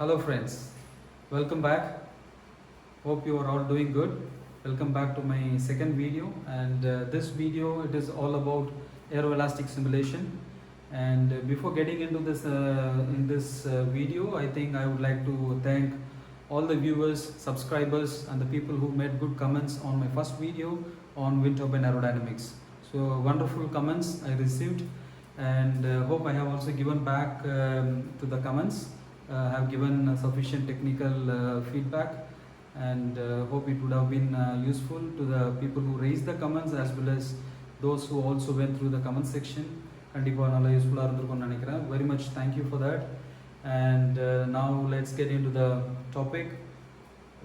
Hello friends, welcome back. Hope you are all doing good. Welcome back to my second video, and this video it is all about aeroelastic simulation. And before getting into this video, I think I would like to thank all the viewers, subscribers and the people who made good comments on my first video on wind turbine aerodynamics. So wonderful comments I received, and hope I have also given back to the comments. Have given sufficient technical feedback, and hope it would have been useful to the people who raised the comments as well as those who also went through the comment section. கண்டிப்பாக நல்லா யூஸ்ஃபுல்லாக இருந்திருக்கும்னு நினைக்கிறேன். Very much thank you for that. And now let's get into the topic: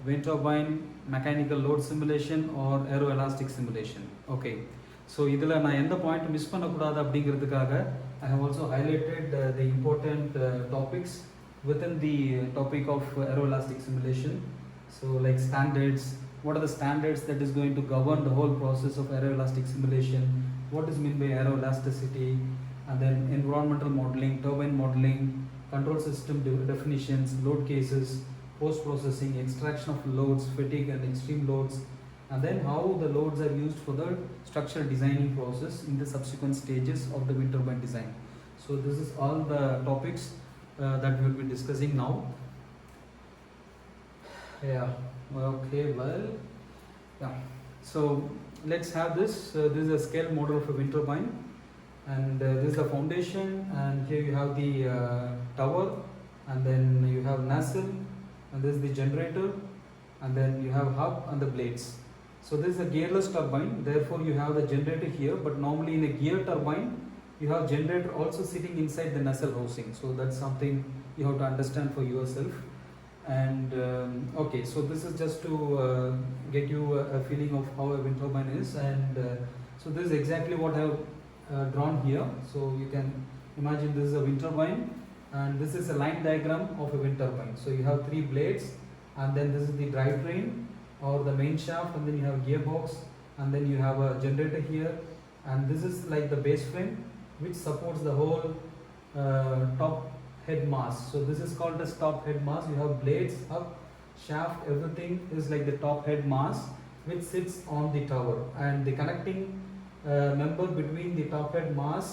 wind turbine mechanical load simulation or aeroelastic simulation. Okay, so இதில் நான் எந்த point miss பண்ணக்கூடாது அப்படிங்கிறதுக்காக I have also highlighted the important topics within the topic of aeroelastic simulation. So like standards, what are the standards that is going to govern the whole process of aeroelastic simulation, what is meant by aeroelasticity, and then environmental modeling, turbine modeling, control system definitions, load cases, post-processing, extraction of loads, fatigue and extreme loads, and then how the loads are used for the structural designing process in the subsequent stages of the wind turbine design. So this is all the topics that we will be discussing now. So let's have this. This is a scale model of a wind turbine, and this is the foundation, and here you have the tower, and then you have nacelle, and this is the generator, and then you have hub and the blades. So this is a gearless turbine, therefore you have the generator here, but normally in a gear turbine you have generator also sitting inside the nacelle housing. So that's something you have to understand for yourself. And okay, so this is just to get you a feeling of how a wind turbine is. And so this is exactly what I have drawn here. So you can imagine this is a wind turbine, and this is a line diagram of a wind turbine. So you have 3 blades, and then this is the drivetrain or the main shaft, and then you have gearbox, and then you have a generator here, and this is like the base frame which supports the whole top head mass. So this is called as top head mass. You have blades, hub, shaft, everything is like the top head mass which sits on the tower, and the connecting member between the top head mass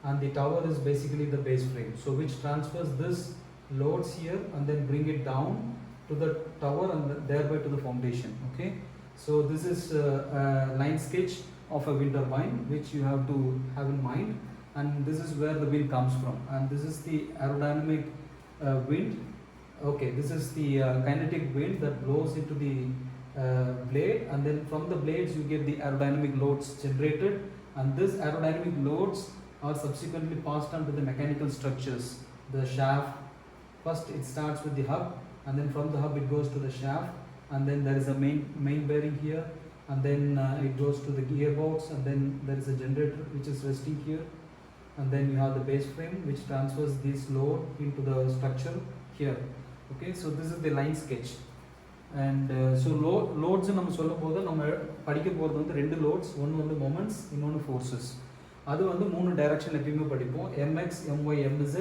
and the tower is basically the base frame, so which transfers this loads here and then bring it down to the tower and thereby to the foundation. Okay, so this is a line sketch of a wind turbine which you have to have in mind, and this is where the wind comes from, and this is the aerodynamic wind. Okay, this is the kinetic wind that blows into the blade, and then from the blades you get the aerodynamic loads generated, and this aerodynamic loads are subsequently passed on to the mechanical structures. The shaft, first it starts with the hub, and then from the hub it goes to the shaft, and then there is a main bearing here, and then it goes to the gearbox, and then there is a generator which is resting here, and then you have the base frame which transfers this load into the structure here. Okay, so this is the line sketch. And so loads நம்ம சொல்லும்போது நம்ம படிக்க போகிறது வந்து 2 loads, ஒன்று வந்து moments, இன்னொன்று forces. அது வந்து 3 டைரக்ஷன் எப்பயுமே படிப்போம்: mx, my, mz,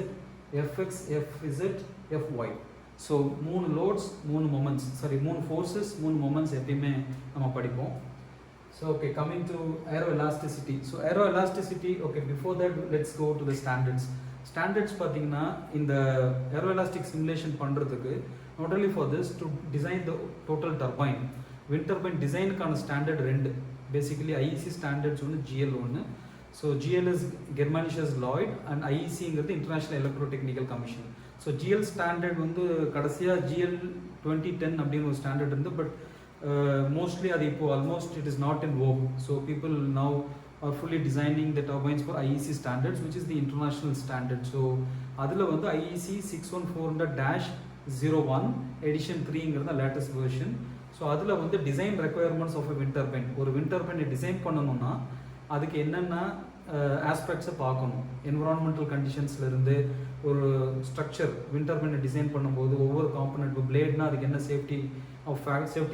fx, fz, fy. So 3 loads, 3 moments, 3 forces, 3 moments எப்பயுமே நம்ம படிப்போம். So okay, coming to aeroelasticity. So aeroelasticity, okay, before that let's go to the standards. Standards பார்த்தீங்கன்னா இந்த aeroelastic simulation பண்ணுறதுக்கு not only for this, to design the total turbine, wind turbine design-க்கான standard 2, basically IEC standards ஒன்று, GL ஒன்று. So GL is Germanisches Lloyd, and IEC ங்கிறது International Electrotechnical Commission. So GL standard வந்து கடைசியாக GL 2010 அப்படின்னு ஒரு standard இருந்து, but mostly அது இப்போ almost it is not in vogue. So people now are fully designing the turbines for IEC standards, which is the international standard. So அதில் வந்து IEC 61400-01 edition 3ங்கிறது latest version. ஸோ அதில் வந்து design requirements of a wind turbine, ஒரு wind turbine design பண்ணணும்னா அதுக்கு என்னென்ன ஆஸ்பெக்ட்ஸை பார்க்கணும், என்விரான்மெண்டல் கண்டிஷன்ஸ்லேருந்து ஒரு ஸ்ட்ரக்சர் wind turbine டிசைன் பண்ணும்போது ஒவ்வொரு காம்பனண்ட், பிளேட்னா அதுக்கு என்ன சேஃப்டி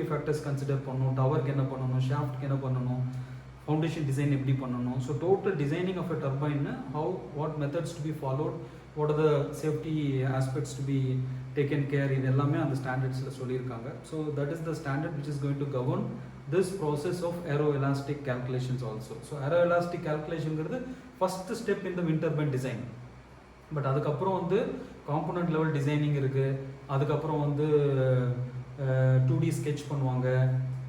ஃபேக்டர்ஸ் கன்சிடர் பண்ணணும், டவருக்கு என்ன பண்ணணும், ஷாஃப்ட்க்கு என்ன பண்ணணும், ஃபவுண்டேஷன் டிசைன் எப்படி பண்ணணும். So total designing of a turbine, what methods to be followed, what are the safety aspects to be taken care, இது எல்லாமே அந்த ஸ்டாண்டர்ட்ஸில் சொல்லியிருக்காங்க. So that is the standard which is going to govern this process of aeroelastic calculations also. So aeroelastic calculationங்கிறது first step in the wind turbine design. But அதுக்கப்புறம் வந்து component level designing இருக்குது, அதுக்கப்புறம் வந்து 2D ஸ்கெட்ச் பண்ணுவாங்க.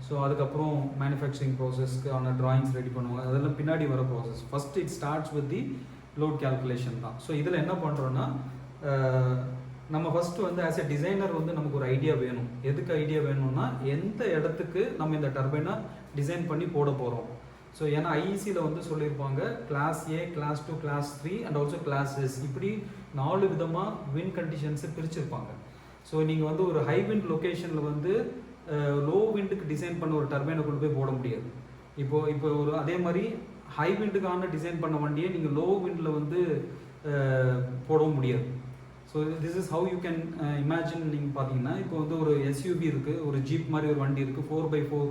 So அதுக்கப்புறம் manufacturing ப்ராசஸ்க்கு ஆன drawings ready பண்ணுவாங்க. அதெல்லாம் பின்னாடி வர process. First it starts with the load calculation தான். ஸோ இதில் என்ன பண்ணுறோன்னா, நம்ம ஃபஸ்ட்டு வந்து ஆஸ் எ டிசைனர் வந்து நமக்கு ஒரு ஐடியா வேணும். எதுக்கு ஐடியா வேணும்னா, எந்த இடத்துக்கு நம்ம இந்த டர்பைனை டிசைன் பண்ணி போட போகிறோம். ஸோ ஏன்னா ஐஇசியில் வந்து சொல்லியிருப்பாங்க class A, class 2, class 3 and also class S, இப்படி 4 விதமாக விண்ட் கண்டிஷன்ஸை பிரிச்சிருப்பாங்க. ஸோ நீங்கள் வந்து ஒரு ஹை விண்ட் லொக்கேஷனில் வந்து லோ விண்டுக்கு டிசைன் பண்ண ஒரு டர்பைனை கொண்டு போய் போட முடியாது. இப்போ ஒரு அதே மாதிரி ஹை விண்டுக்கான டிசைன் பண்ண வண்டியை நீங்கள் லோ விண்டில் வந்து போடவும் முடியாது. So this is how you can imagine. நீங்கள் பார்த்தீங்கன்னா இப்போ வந்து ஒரு எஸ்யூவி இருக்குது, ஒரு ஜீப் மாதிரி ஒரு வண்டி இருக்குது, 4x4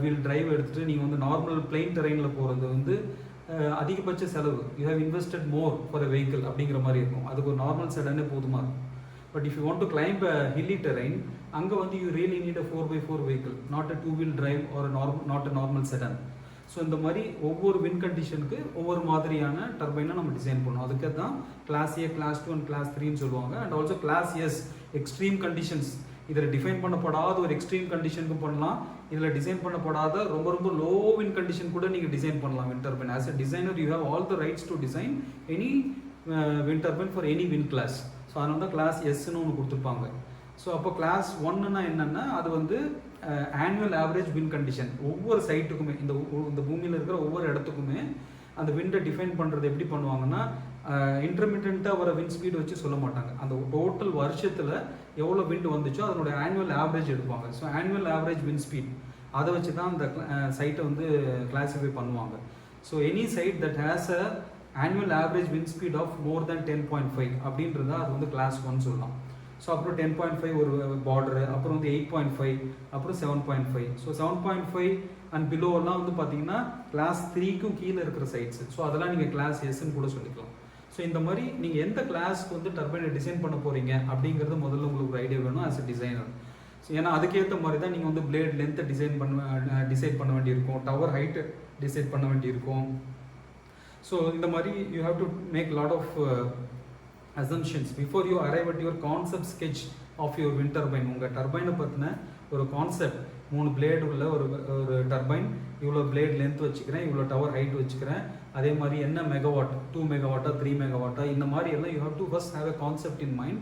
வீல் டிரைவ் எடுத்துகிட்டு நீங்கள் வந்து நார்மல் பிளெயின் டெரெயினில் போகிறது வந்து அதிகபட்ச செலவு. You have invested more for a vehicle அப்படிங்கிற மாதிரி இருக்கும். அதுக்கு ஒரு நார்மல் செடானே போதுமா இருக்கும். But if you want to climb a hilly terrain, அங்கே வந்து you really need a 4x4 vehicle, not a 2 wheel drive or not a normal sedan. So இந்த மாதிரி ஒவ்வொரு விண்ட் கண்டிஷனுக்கு ஒவ்வொரு மாதிரியான டர்பைனை நம்ம டிசைன் பண்ணோம். அதுக்கு தான் class A, class 2 and class 3ன்னு சொல்லுவாங்க. And also class S, extreme conditions. இதில் டிஃபைன் பண்ணப்படாத ஒரு எக்ஸ்ட்ரீம் கண்டிஷனுக்கு பண்ணலாம். இதில் டிசைன் பண்ணப்படாத ரொம்ப ரொம்ப லோ விண்ட் கண்டிஷன் கூட நீங்கள் டிசைன் பண்ணலாம் wind turbine. As a designer you have all the rights to design any wind turbine for any wind class. So அதனால தான் கிளாஸ் எஸ்ன்னு ஒன்று கொடுத்துருப்பாங்க. ஸோ அப்போ கிளாஸ் 1ன்னா என்னென்னா, அது வந்து ஆனுவல் ஆவரேஜ் விண்ட் கண்டிஷன். ஒவ்வொரு சைட்டுக்குமே, இந்த பூமியில் இருக்கிற ஒவ்வொரு இடத்துக்குமே அந்த விண்டை டிஃபைன் பண்ணுறது எப்படி பண்ணுவாங்கன்னா, இன்டர்மிட்டண்ட்டாக வர விண்ட் ஸ்பீடு வச்சு சொல்ல மாட்டாங்க. அந்த டோட்டல் வருஷத்தில் எவ்வளோ விண்ட் வந்துச்சோ அதனுடைய ஆனுவல் ஆவரேஜ் எடுப்பாங்க. So annual average wind speed அதை வச்சு தான் அந்த சைட்டை வந்து கிளாஸிஃபை பண்ணுவாங்க. So any site that has a annual average wind speed of more than 10.5 அப்படின்றத அது வந்து கிளாஸ் 1 சொல்லலாம். ஸோ அப்புறம் 10.5 ஒரு பார்டரு, அப்புறம் வந்து 8.5, அப்புறம் 7.5. ஸோ 7.5 அண்ட் பிலோலாம் வந்து பார்த்தீங்கன்னா கிளாஸ் 3க்கும் கீழே இருக்கிற சைட்ஸ். ஸோ அதெல்லாம் நீங்கள் கிளாஸ் எஸ்ன்னு கூட சொல்லிக்கலாம். ஸோ இந்த மாதிரி நீங்கள் எந்த கிளாஸ்க்கு வந்து டர்பைனை டிசைன் பண்ண போகிறீங்க அப்படிங்கிறது முதல்ல உங்களுக்கு ஒரு ஐடியா வேணும் ஆஸ் எ டிசைனர். ஸோ ஏன்னா அதுக்கேற்ற மாதிரி தான் நீங்கள் வந்து பிளேட் லென்த்தை டிசைட் பண்ண வேண்டியிருக்கும், டவர் ஹைட்டு டிசைட் பண்ண வேண்டியிருக்கும். ஸோ இந்த மாதிரி you have to make lot of assumptions before you arrive at your concept sketch of your wind turbine. உங்கள் டர்பைனை பற்றின ஒரு கான்செப்ட், 3 பிளேடு உள்ள ஒரு டர்பைன், இவ்வளோ பிளேட் லென்த் வச்சுக்கிறேன், இவ்வளோ டவர் ஹைட் வச்சுக்கிறேன், அதே மாதிரி என்ன மெகாவாட், 2 மெகாவாட்டா 3 மெகாவாட்டா, இந்த மாதிரி எல்லாம் you have to first have a concept in mind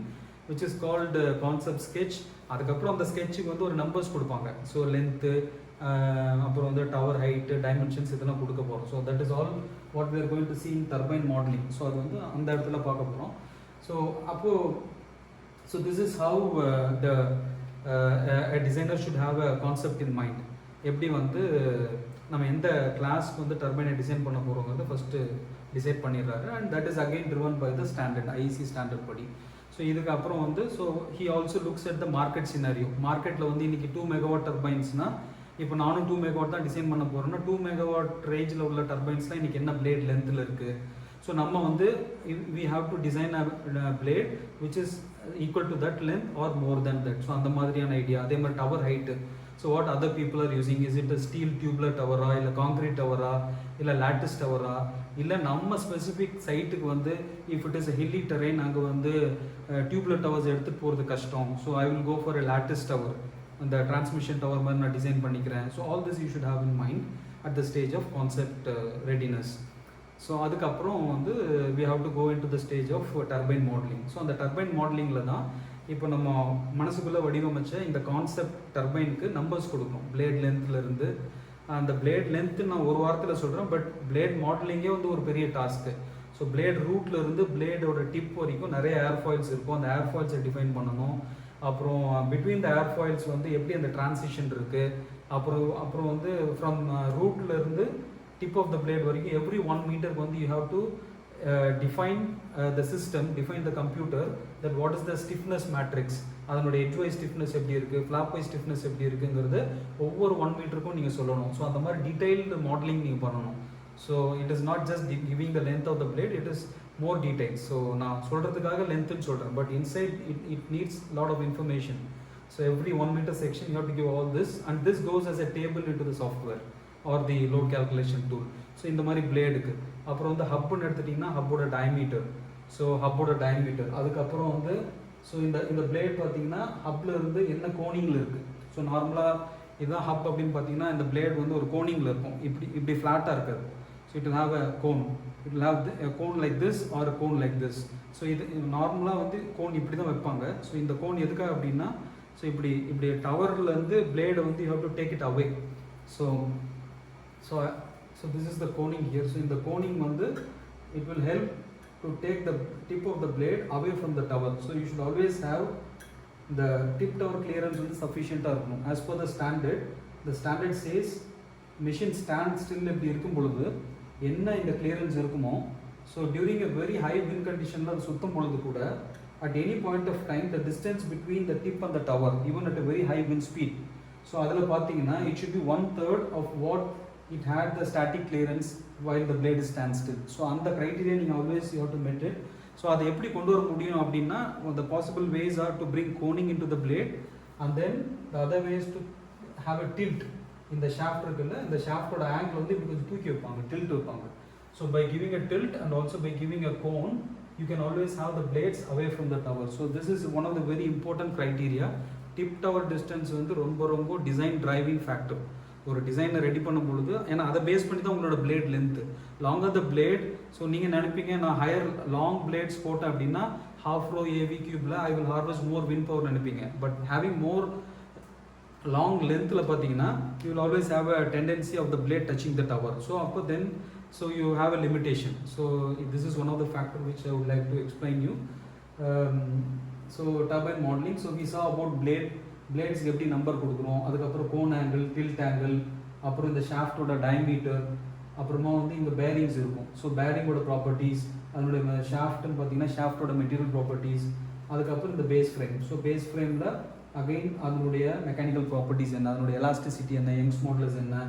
which is called concept sketch. அதுக்கப்புறம் அந்த ஸ்கெட்சுக்கு வந்து ஒரு நம்பர்ஸ் கொடுப்பாங்க. ஸோ லென்த்து, அப்புறம் வந்து டவர் ஹைட்டு, டைமென்ஷன்ஸ் இதெல்லாம் கொடுக்க போகிறோம். So that is all what we are going to see in turbine modeling. So அது வந்து அந்த இடத்துல பார்க்க போகிறோம். ஸோ அப்போது this is how a designer should have a concept in mind. எப்படி வந்து நம்ம எந்த கிளாஸ்க்கு வந்து டர்பைனை டிசைன் பண்ண போகிறோங்கிறத ஃபஸ்ட்டு டிசைட் பண்ணிடுறாரு. And that is again driven by the standard, IEC standard படி. ஸோ இதுக்கப்புறம் வந்து he also looks at the market scenario. மார்க்கெட்டில் வந்து இன்றைக்கி 2 மெகாவாட் டர்பைன்ஸ்னால், இப்போ நானும் 2 மெகாவாட் தான் டிசைன் பண்ண போகிறேன்னா 2 மெகாவாட் ரேஞ்சில் உள்ள டர்பைன்ஸ்லாம் இன்றைக்கி என்ன பிளேட் லென்த்தில் இருக்குது. ஸோ நம்ம வந்து we have to design a blade which is equal to that length or more than that. So அந்த மாதிரியான ஐடியா. அதே மாதிரி tower height. So what other people are using, is it steel tubular டவரா, இல்லை concrete டவரா, இல்லை lattice டவரா, இல்லை நம்ம specific சைட்டுக்கு வந்து if it is a hilly terrain அங்கே வந்து டியூப்லர் டவர்ஸ் எடுத்துகிட்டு போகிறது கஷ்டம். So I will go for a lattice tower, அந்த டிரான்ஸ்மிஷன் டவர் மாதிரி நான் டிசைன் பண்ணிக்கிறேன். So all this you should have in mind at the stage of concept readiness. So அதுக்கப்புறம் வந்து we have to go into the stage of turbine modeling. So அந்த turbine மாடலிங்கில் தான் இப்போ நம்ம மனசுக்குள்ளே வடிவமைச்ச இந்த கான்செப்ட் டர்பைனுக்கு நம்பர்ஸ் கொடுக்கணும். பிளேட் லென்த்லேருந்து, அந்த பிளேட் லென்த்து நான் ஒரு வாரத்தில் சொல்கிறேன், பட் பிளேட் மாடலிங்கே வந்து ஒரு பெரிய டாஸ்க்கு. ஸோ பிளேட் ரூட்லேருந்து பிளேடோட டிப் வரைக்கும் நிறைய ஏர்ஃபாயில்ஸ் இருக்கும். அந்த ஏர்ஃபாயில்ஸை டிஃபைன் பண்ணணும். அப்புறம் பிட்வீன் த ஏர்ஃபாயில்ஸ் வந்து எப்படி அந்த டிரான்சிஷன் இருக்குது. அப்புறம் வந்து from ரூட்லேருந்து tip of the blade வரைக்கும் every 1 meter வந்து you have to define the system, define the computer that what is the stiffness matrix, அதனுடைய edgewise stiffness எப்படி இருக்குது, flapwise stiffness எப்படி இருக்குங்கிறது ஒவ்வொரு 1 மீட்டருக்கும் நீங்கள் சொல்லணும். ஸோ அந்த மாதிரி டீடைல்டு மாடலிங் நீங்கள் பண்ணணும். So it is not just giving the length of the blade, it is more details. So நான் சொல்கிறதுக்காக லென்த்துன்னு சொல்கிறேன், but inside it needs lot of information. So every 1 meter section you have to give all this, and this goes as a table into the software or the load calculation tool. So இந்த மாதிரி பிளேடுக்கு அப்புறம் வந்து ஹப்புன்னு எடுத்துட்டிங்கன்னா ஹப்போட diameter. So ஹப்போட diameter அதுக்கப்புறம் வந்து so இந்த plate பார்த்தீங்கன்னா ஹப்பில் இருந்து என்ன கோனிங்கில் இருக்குது. ஸோ நார்மலாக இதுதான் ஹப் அப்படின்னு பார்த்தீங்கன்னா இந்த பிளேட் வந்து ஒரு கோனிங்கில் இருக்கும், இப்படி ஃப்ளாட்டாக இருக்காது. So it will have a cone, it will have a cone like this or a cone like this. So இது நார்மலாக வந்து கோன் இப்படி தான் வைப்பாங்க. ஸோ இந்த கோன் எதுக்காக அப்படின்னா ஸோ இப்படி டவர்லேருந்து பிளேடை வந்து you have to take it away. So this is the coning here. So இந்த கோனிங் வந்து it will help to take the tip of the blade away from the tower. So you should always have the tip tower clearance வந்து sufficient இருக்கும். As per the standard says machine stand still இப்படி இருக்கும் பொழுது என்ன இந்த clearance இருக்குமோ, so during a very high wind conditionல அது சுத்தும் பொழுது கூட at any point of time the distance between the tip and the tower even at a very high wind speed, so அதில் பார்த்தீங்கன்னா it should be 1/3 of what it had the static clearance while the blade is stand still. So அந்த criteria நீங்கள் always you have to meet it. So அதை எப்படி கொண்டு வர முடியும் அப்படின்னா the possible ways are to bring coning into the blade, and then the other way is to have a tilt in the shaft இருக்குல்ல, இந்த ஷாஃப்டோட angle வந்து இப்படி கொஞ்சம் தூக்கி வைப்பாங்க, டில்ட் வைப்பாங்க. So by giving a tilt and also by giving a cone you can always have the blades away from the tower. So this is one of the very important criteria. Tip tower distance வந்து ரொம்ப design driving factor. ஒரு டிசைனை ready பண்ணும் பொழுது ஏன்னா அதை base பண்ணி தான் உங்களோட blade length. Longer the blade, so நீங்கள் நினைப்பீங்க நான் ஹையர் லாங் பிளேட்ஸ் போட்டேன் அப்படின்னா ஹாஃப் ரோ ஏவி கியூபில் I will harvest more wind power நினைப்பீங்க. பட் ஹேவிங் மோர் லாங் லென்த்தில் பார்த்தீங்கன்னா you will always have a tendency of the blade touching the tower. So அப்போ then so you have a limitation. So this is one of the factor which I would like to explain you. So turbine modeling. So we saw about பிளேட்ஸ்க்கு எப்படி number கொடுக்குறோம், அதுக்கப்புறம் cone angle, tilt angle, அப்புறம் இந்த ஷாஃப்டோட diameter, அப்புறமா வந்து இங்கே bearings இருக்கும். ஸோ பேரிங்கோட ப்ராப்பர்ட்டிஸ், அதனுடைய ஷாஃப்ட்னு பார்த்தீங்கன்னா ஷாஃப்டோட மெட்டீரியல் ப்ராப்பர்ட்டிஸ், அதுக்கப்புறம் இந்த பேஸ் ஃப்ரேம். ஸோ பேஸ் ஃப்ரேமில் அகெயின் அதனுடைய மெக்கானிக்கல் ப்ராப்பர்ட்டிஸ் என்ன, அதனுடைய எலாஸ்டிசிட்டி என்ன, யங்ஸ் மாடல்ஸ் என்ன,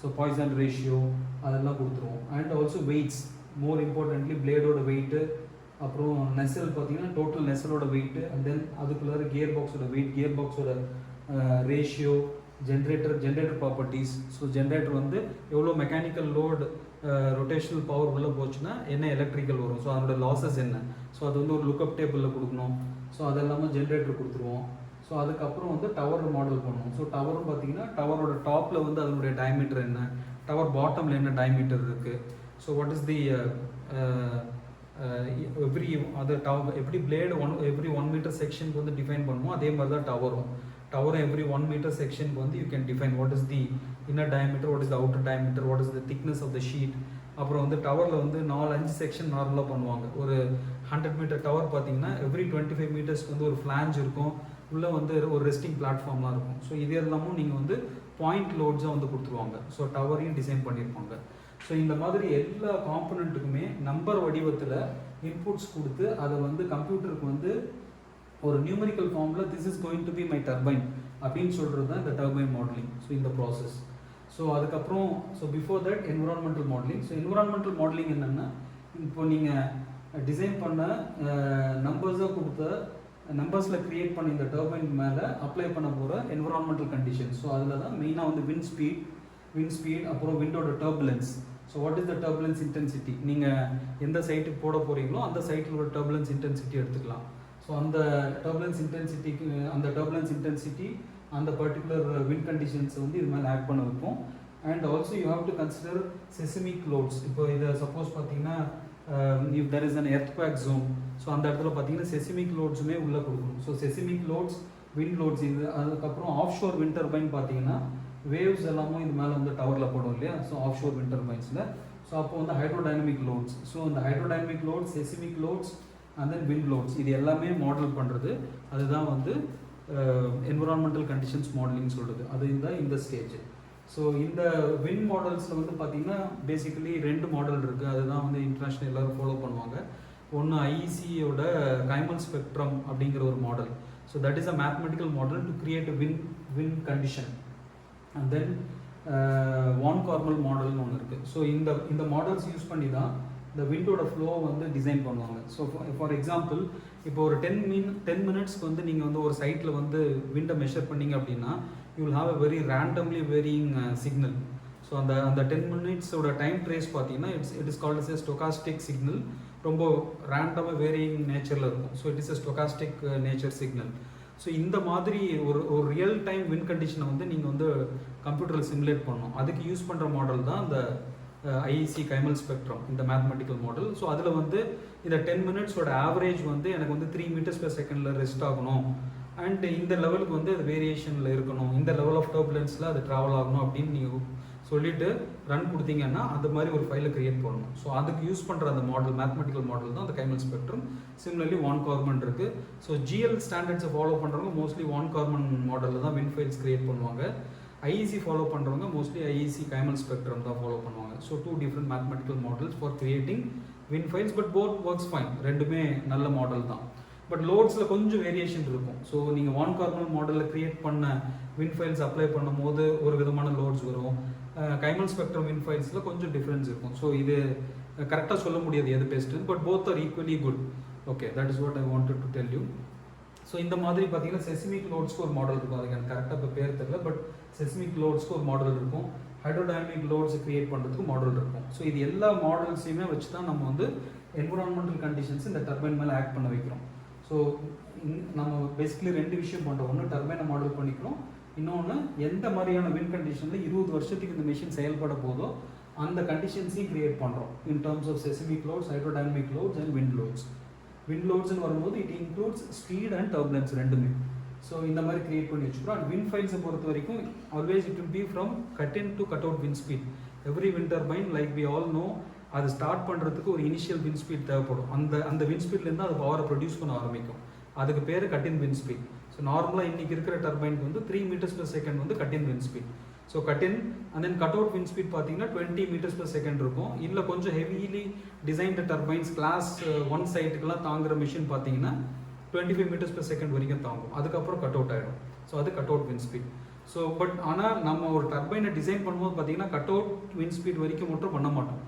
ஸோ பாய்சன் ரேஷியோ அதெல்லாம் கொடுத்துருவோம். And also weights, more importantly பிளேடோட வெயிட்டு, அப்புறம் நெசல் பார்த்தீங்கன்னா டோட்டல் நெசலோட வெயிட்டு, அண்ட் தென் அதுக்குள்ளார கியர் பாக்ஸோட வெயிட், கியர் பாக்ஸோட ratio, generator properties. So generator வந்து எவ்வளோ மெக்கானிக்கல் லோடு ரொட்டேஷனல் பவர் உள்ளே போச்சுன்னா என்ன எலக்ட்ரிக்கல் வரும், ஸோ அதோட லாஸஸ் என்ன, ஸோ அது வந்து ஒரு லுக்அப் டேபிளில் கொடுக்கணும். ஸோ அது எல்லாமே ஜென்ரேட்டர் கொடுத்துருவோம். ஸோ அதுக்கப்புறம் வந்து டவர் மாடல் பண்ணுவோம். ஸோ டவரும் பார்த்தீங்கன்னா டவரோட டாப்பில் வந்து அதனுடைய டயமீட்டர் என்ன, டவர் பாட்டமில் என்ன டயமீட்டர் இருக்குது, so what is the every other tower எப்படி பிளேடு எவ்ரி 1 மீட்டர் செக்ஷனுக்கு வந்து டிஃபைன் பண்ணுவோம், அதே மாதிரி தான் டவரும் எவ்ரி 1 மீட்டர் செக்ஷனுக்கு வந்து you can define what is the inner diameter, what is the outer diameter, what is the thickness of the sheet. அப்புறம் வந்து டவரில் வந்து 4-5 செக்ஷன் நார்மலாக பண்ணுவாங்க. ஒரு 100 மீட்டர் டவர் பார்த்தீங்கன்னா எவ்ரி 25 மீட்டர்ஸ்க்கு வந்து ஒரு ஃப்ளாஞ்ச் இருக்கும், உள்ளே வந்து ஒரு ரெஸ்டிங் பிளாட்ஃபார்ம்லாம் இருக்கும். ஸோ இது எல்லாமும் நீங்கள் வந்து பாயிண்ட் லோட்ஸாக வந்து கொடுத்துருவாங்க. ஸோ டவரையும் டிசைன் பண்ணியிருப்பாங்க. ஸோ இந்த மாதிரி எல்லா காம்பனண்ட்டுக்குமே நம்பர் வடிவத்தில் இன்புட்ஸ் கொடுத்து அதை வந்து கம்ப்யூட்டருக்கு வந்து ஒரு நியூமரிக்கல் ஃபார்மில் this is going to be my turbine அப்படின்னு சொல்கிறது தான் இந்த டர்பைன் மாடலிங். ஸோ இந்த ப்ராசஸ். ஸோ அதுக்கப்புறம் before that environmental modelling. So environmental modelling என்னென்னா, இப்போ நீங்கள் டிசைன் பண்ண நம்பர்ஸாக கொடுத்த நம்பர்ஸில் க்ரியேட் பண்ணி இந்த டர்பைன் மேலே அப்ளை பண்ண போகிற என்விரான்மெண்டல் கண்டிஷன். ஸோ அதில் தான் மெயினாக வந்து விண்ட் ஸ்பீட், அப்புறம் விண்டோட turbulence. So what is the turbulence intensity, நீங்கள் எந்த சைட்டுக்கு போட போகிறீங்களோ அந்த சைட்டிலோட டர்புலன்ஸ் இன்டென்சிட்டி எடுத்துக்கலாம். ஸோ அந்த டர்புலன்ஸ் இன்டென்சிட்டி அந்த பர்டிகுலர் விண்ட் கண்டிஷன்ஸ் வந்து இது மேலே ஆட் பண்ண வைப்போம். And also you have to consider seismic loads. இப்போ இதை சப்போஸ் பார்த்தீங்கன்னா if there is an earthquake zone, so அந்த இடத்துல பார்த்தீங்கன்னா செசிமிக் லோட்ஸுமே உள்ளே கொடுக்கணும். So seismic loads, wind loads இது. அதுக்கப்புறம் ஆஃப் ஷோர் விண்ட் டர்பைன் பார்த்தீங்கன்னா வேவ்ஸ் எல்லாமே இது மேலே வந்து டவரில் போடும் இல்லையா, ஸோ ஆஃப் ஷோர் விண்ட் டர்பைன்ஸில். ஸோ அப்போ வந்து ஹைட்ரோடைனமிக் லோட்ஸ், ஸோ இந்த hydrodynamic loads, seismic loads and then wind loads, இது எல்லாமே மாடல் பண்ணுறது அதுதான் வந்து என்விரான்மெண்டல் கண்டிஷன்ஸ் மாடலிங் சொல்கிறது. அதுதான் இந்த ஸ்டேஜ். ஸோ இந்த விண்ட் மாடல்ஸில் வந்து பார்த்திங்கன்னா பேசிக்கலி 2 மாடல் இருக்குது. அதுதான் வந்து இன்டர்நேஷ்னல் எல்லோரும் ஃபாலோ பண்ணுவாங்க. ஒன்று ஐஇசியோட கைமல் ஸ்பெக்ட்ரம் அப்படிங்கிற ஒரு model. So that is a mathematical model to create a wind condition. And then von Karman மாடல்னு ஒன்று இருக்குது. ஸோ இந்த மாடல்ஸ் யூஸ் பண்ணி தான் இந்த விண்டோட ஃப்ளோ வந்து டிசைன் பண்ணுவாங்க. ஸோ ஃபார் எக்ஸாம்பிள் இப்போ ஒரு 10 மினிட்ஸ்க்கு வந்து நீங்கள் வந்து ஒரு சைட்டில் வந்து விண்டை மெஷர் பண்ணீங்க அப்படின்னா you will have a very randomly varying signal. So அந்த 10 மினிட்ஸோட டைம் ட்ரேஸ் பார்த்தீங்கன்னா it is called as a stochastic signal. ரொம்ப ரேண்டமாக வேரியிங் நேச்சரில் இருக்கும். So it is a stochastic nature signal. So இந்த மாதிரி ஒரு ரியல் டைம் வின் கண்டிஷனை வந்து நீங்கள் வந்து கம்ப்யூட்டரில் சிமுலேட் பண்ணணும். அதுக்கு யூஸ் பண்ணுற மாடல் தான் இந்த ஐஇசி கைமல் ஸ்பெக்ட்ரம், இந்த மேத்தமெட்டிக்கல் மாடல். ஸோ அதில் வந்து இந்த 10 மினிட்ஸோட ஆவரேஜ் வந்து எனக்கு வந்து 3 மீட்டர்ஸ் பெர் செகண்டில் ரெஸ்ட் ஆகணும், அண்ட் இந்த லெவலுக்கு வந்து அது வேரியேஷனில் இருக்கணும், இந்த லெவல் ஆஃப் டர்புலன்ஸில் அது ட்ராவல் ஆகணும் அப்படின்னு நீங்கள் சொல்லிட்டு ரன் கொடுத்தீங்கன்னா அந்த மாதிரி ஒரு ஃபைலை கிரியேட் பண்ணணும். ஸோ அதுக்கு யூஸ் பண்ணுற அந்த மாடல், மேத்தமெட்டிக்கல் மாடல் தான் அந்த கைமல் ஸ்பெக்ட்ரம். சிமிலர்லி வான் கார்மன் இருக்குது. ஸோ ஜிஎல் ஸ்டாண்டர்ட்ஸை ஃபாலோ பண்ணுறவங்க மோஸ்ட்லி வான் கார்மன் மாடலில் தான் வின் ஃபைல்ஸ் கிரியேட் பண்ணுவாங்க. ஐஇசி ஃபாலோ பண்ணுறவங்க மோஸ்ட்லி ஐஇசி கைமல் ஸ்பெக்ட்ரம் தான் ஃபாலோ பண்ணுவாங்க. So 2 different mathematical models for creating win files. But both works fine, ரெண்டுமே நல்ல மாடல் தான். பட் லோட்ஸில் கொஞ்சம் வேரியேஷன் இருக்கும். ஸோ நீங்கள் வான் கார்மல் மாடலில் கிரியேட் பண்ண வின் ஃபைல்ஸ் அப்ளை பண்ணும் போது ஒரு விதமான லோட்ஸ் வரும். கைமல் ஸ்பெக்ட்ரம் வின் ஃபைல்ஸில் கொஞ்சம் டிஃப்ரென்ஸ் இருக்கும். ஸோ இது கரெக்டாக சொல்ல முடியாது எது best, but both are equally good. Okay, that is what I wanted to tell you. So இந்த மாதிரி பார்த்தீங்கன்னா செஸ்மிக் லோட்ஸ்க்கு ஒரு மாடல் இருக்கும். அதுக்கு எனக்கு கரெக்டாக இப்போ பேர் தெரியல, பட் செஸ்மிக் லோட்ஸ்க்கு ஒரு மாடல் இருக்கும். ஹைட்ரோடைனமிக் லோட்ஸ் கிரியேட் பண்ணுறதுக்கு மாடல் இருக்கும். ஸோ இது எல்லா மாடல்ஸையுமே வச்சு தான் நம்ம வந்து என்விரான்மெண்டல் கண்டிஷன்ஸ் இந்த டர்பைன் மேலே ஆக்ட் பண்ண வைக்கிறோம். ஸோ நம்ம பேசிக்கலி 2 விஷயம் பண்ணுறோம். ஒன்று டர்பைனை மாடல் பண்ணிக்கிறோம், இன்னொன்று எந்த மாதிரியான வின் கண்டிஷனில் 20 வருஷத்துக்கு இந்த மிஷின் செயல்பட போதோ அந்த கண்டிஷன்ஸையும் கிரியேட் பண்ணுறோம் in terms of seismic loads, hydrodynamic loads and wind loads. Wind லோட்ஸ்னு வரும்போது it includes speed and turbulence ரெண்டுமே. ஸோ இந்த மாதிரி கிரியேட் பண்ணி வச்சுக்கிறோம். அண்ட் வின் ஃபைல்ஸை பொறுத்த வரைக்கும் always it will be from cut in to cut out wind speed. Every wind turbine like we all know அது ஸ்டார்ட் பண்ணுறதுக்கு ஒரு இனிஷியல் வின் ஸ்பீட் தேவைப்படும். அந்த வின் ஸ்பீட்லேருந்து அது பவரை ப்ரொடியூஸ் பண்ண ஆரம்பிக்கும். அதுக்கு பேர் cut in win speed. So நார்மலாக இன்றைக்கி இருக்கிற டர்பைனுக்கு வந்து 3 மீட்டர்ஸ் பெர் செகண்ட் வந்து cut in win speed. So cut in and then cut out wind speed பார்த்தீங்கன்னா 20 மீட்டர்ஸ் பெர் செகண்ட் இருக்கும். இல்லை கொஞ்சம் ஹெவிலி டிசைன்டு டர்பைன்ஸ் கிளாஸ் 1 சைட்டுக்கெல்லாம் தாங்குற மிஷின் பார்த்தீங்கன்னா 25 மீட்டர்ஸ் பெர் செகண்ட் வரைக்கும் தாங்கும். அதுக்கப்புறம் கட் அவுட் ஆகிடும். ஸோ அது cut out wind speed. So but ஆனால் நம்ம ஒரு டர்பைனை டிசைன் பண்ணும்போது பார்த்தீங்கன்னா கட் அவுட் வின் ஸ்பீட் வரைக்கும் மட்டும் பண்ண மாட்டோம்.